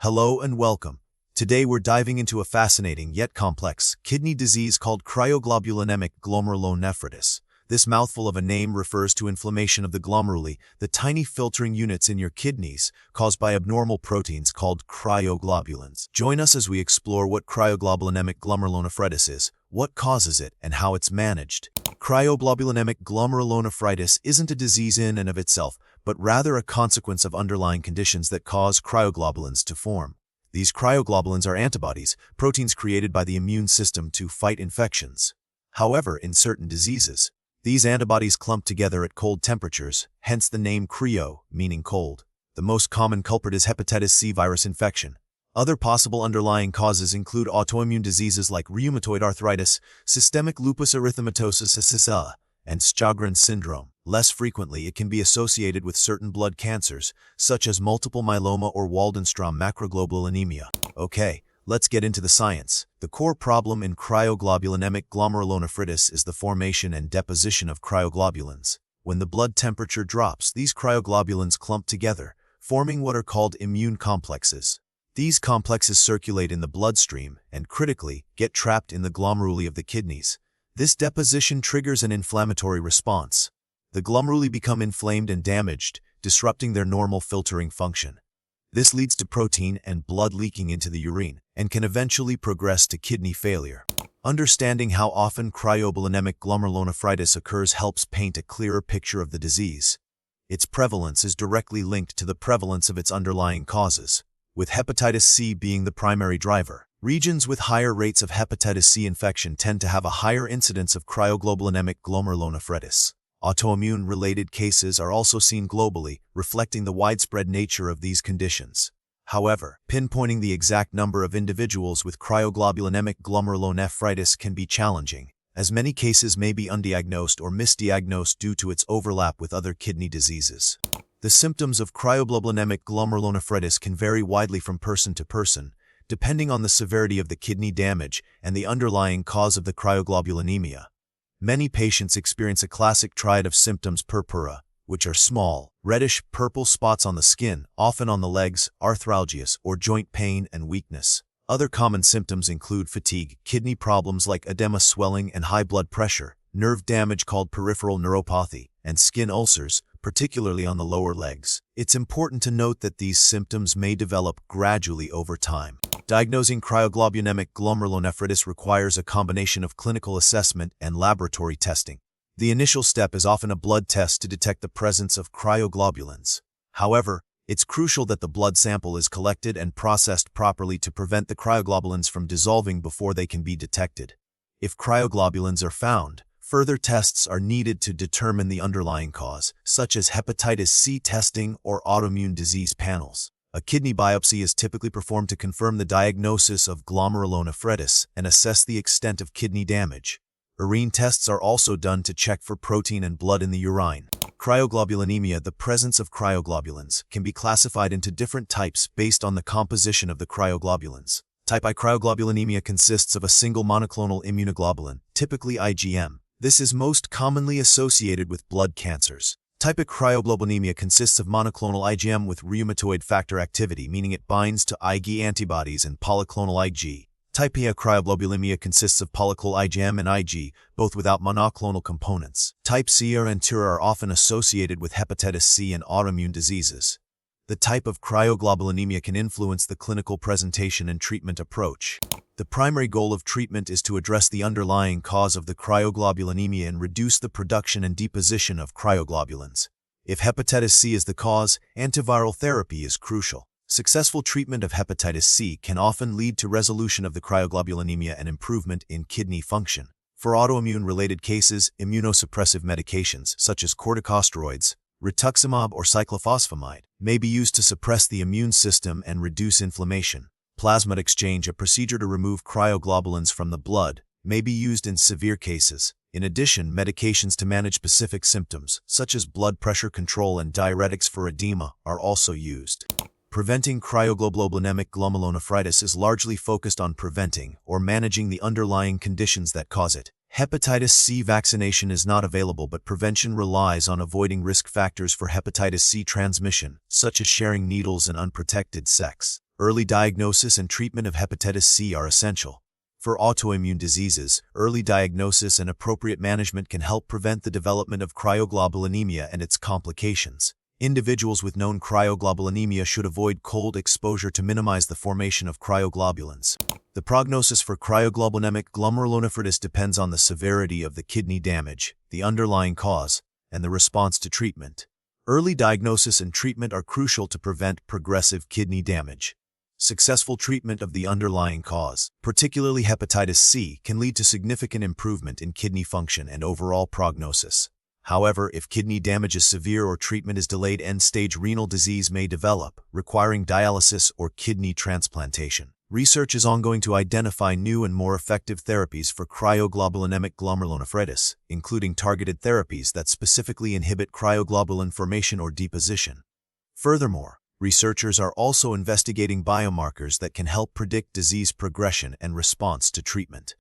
Hello and welcome. Today we're diving into a fascinating yet complex kidney disease called cryoglobulinemic glomerulonephritis. This mouthful of a name refers to inflammation of the glomeruli, the tiny filtering units in your kidneys, caused by abnormal proteins called cryoglobulins. Join us as we explore what cryoglobulinemic glomerulonephritis is, what causes it, and how it's managed. Cryoglobulinemic glomerulonephritis isn't a disease in and of itself, but rather a consequence of underlying conditions that cause cryoglobulins to form. These cryoglobulins are antibodies, proteins created by the immune system to fight infections. However, in certain diseases, these antibodies clump together at cold temperatures, hence the name cryo, meaning cold. The most common culprit is hepatitis C virus infection. Other possible underlying causes include autoimmune diseases like rheumatoid arthritis, systemic lupus erythematosus (SLE), and Sjogren's syndrome. Less frequently, it can be associated with certain blood cancers, such as multiple myeloma or Waldenstrom macroglobulinemia. Okay, let's get into the science. The core problem in cryoglobulinemic glomerulonephritis is the formation and deposition of cryoglobulins. When the blood temperature drops, these cryoglobulins clump together, forming what are called immune complexes. These complexes circulate in the bloodstream and, critically, get trapped in the glomeruli of the kidneys. This deposition triggers an inflammatory response. The glomeruli become inflamed and damaged, disrupting their normal filtering function. This leads to protein and blood leaking into the urine and can eventually progress to kidney failure. Understanding how often cryoglobulinemic glomerulonephritis occurs helps paint a clearer picture of the disease. Its prevalence is directly linked to the prevalence of its underlying causes, with hepatitis C being the primary driver. Regions with higher rates of hepatitis C infection tend to have a higher incidence of cryoglobulinemic glomerulonephritis. Autoimmune-related cases are also seen globally, reflecting the widespread nature of these conditions. However, pinpointing the exact number of individuals with cryoglobulinemic glomerulonephritis can be challenging, as many cases may be undiagnosed or misdiagnosed due to its overlap with other kidney diseases. The symptoms of cryoglobulinemic glomerulonephritis can vary widely from person to person, depending on the severity of the kidney damage and the underlying cause of the cryoglobulinemia. Many patients experience a classic triad of symptoms purpura, which are small, reddish-purple spots on the skin, often on the legs, arthralgias, or joint pain and weakness. Other common symptoms include fatigue, kidney problems like edema, swelling, and high blood pressure, nerve damage called peripheral neuropathy, and skin ulcers, particularly on the lower legs. It's important to note that these symptoms may develop gradually over time. Diagnosing cryoglobulinemic glomerulonephritis requires a combination of clinical assessment and laboratory testing. The initial step is often a blood test to detect the presence of cryoglobulins. However, it's crucial that the blood sample is collected and processed properly to prevent the cryoglobulins from dissolving before they can be detected. If cryoglobulins are found, further tests are needed to determine the underlying cause, such as hepatitis C testing or autoimmune disease panels. A kidney biopsy is typically performed to confirm the diagnosis of glomerulonephritis and assess the extent of kidney damage. Urine tests are also done to check for protein and blood in the urine. Cryoglobulinemia, the presence of cryoglobulins, can be classified into different types based on the composition of the cryoglobulins. Type I cryoglobulinemia consists of a single monoclonal immunoglobulin, typically IgM. This is most commonly associated with blood cancers. Type I cryoglobulinemia consists of monoclonal IgM with rheumatoid factor activity, meaning it binds to Ig antibodies and polyclonal Ig. Type II cryoglobulinemia consists of polyclonal IgM and Ig, both without monoclonal components. Type C and II are often associated with hepatitis C and autoimmune diseases. The type of cryoglobulinemia can influence the clinical presentation and treatment approach. The primary goal of treatment is to address the underlying cause of the cryoglobulinemia and reduce the production and deposition of cryoglobulins. If hepatitis C is the cause, antiviral therapy is crucial. Successful treatment of hepatitis C can often lead to resolution of the cryoglobulinemia and improvement in kidney function. For autoimmune-related cases, immunosuppressive medications such as corticosteroids, rituximab or cyclophosphamide may be used to suppress the immune system and reduce inflammation. Plasma exchange, a procedure to remove cryoglobulins from the blood, may be used in severe cases. In addition, medications to manage specific symptoms, such as blood pressure control and diuretics for edema, are also used. Preventing cryoglobulinemic glomerulonephritis is largely focused on preventing or managing the underlying conditions that cause it. Hepatitis C vaccination is not available, but prevention relies on avoiding risk factors for hepatitis C transmission, such as sharing needles and unprotected sex. Early diagnosis and treatment of hepatitis C are essential. For autoimmune diseases, early diagnosis and appropriate management can help prevent the development of cryoglobulinemia and its complications. Individuals with known cryoglobulinemia should avoid cold exposure to minimize the formation of cryoglobulins. The prognosis for cryoglobulinemic glomerulonephritis depends on the severity of the kidney damage, the underlying cause, and the response to treatment. Early diagnosis and treatment are crucial to prevent progressive kidney damage. Successful treatment of the underlying cause, particularly hepatitis C, can lead to significant improvement in kidney function and overall prognosis. However, if kidney damage is severe or treatment is delayed, end-stage renal disease may develop, requiring dialysis or kidney transplantation. Research is ongoing to identify new and more effective therapies for cryoglobulinemic glomerulonephritis, including targeted therapies that specifically inhibit cryoglobulin formation or deposition. Furthermore, researchers are also investigating biomarkers that can help predict disease progression and response to treatment.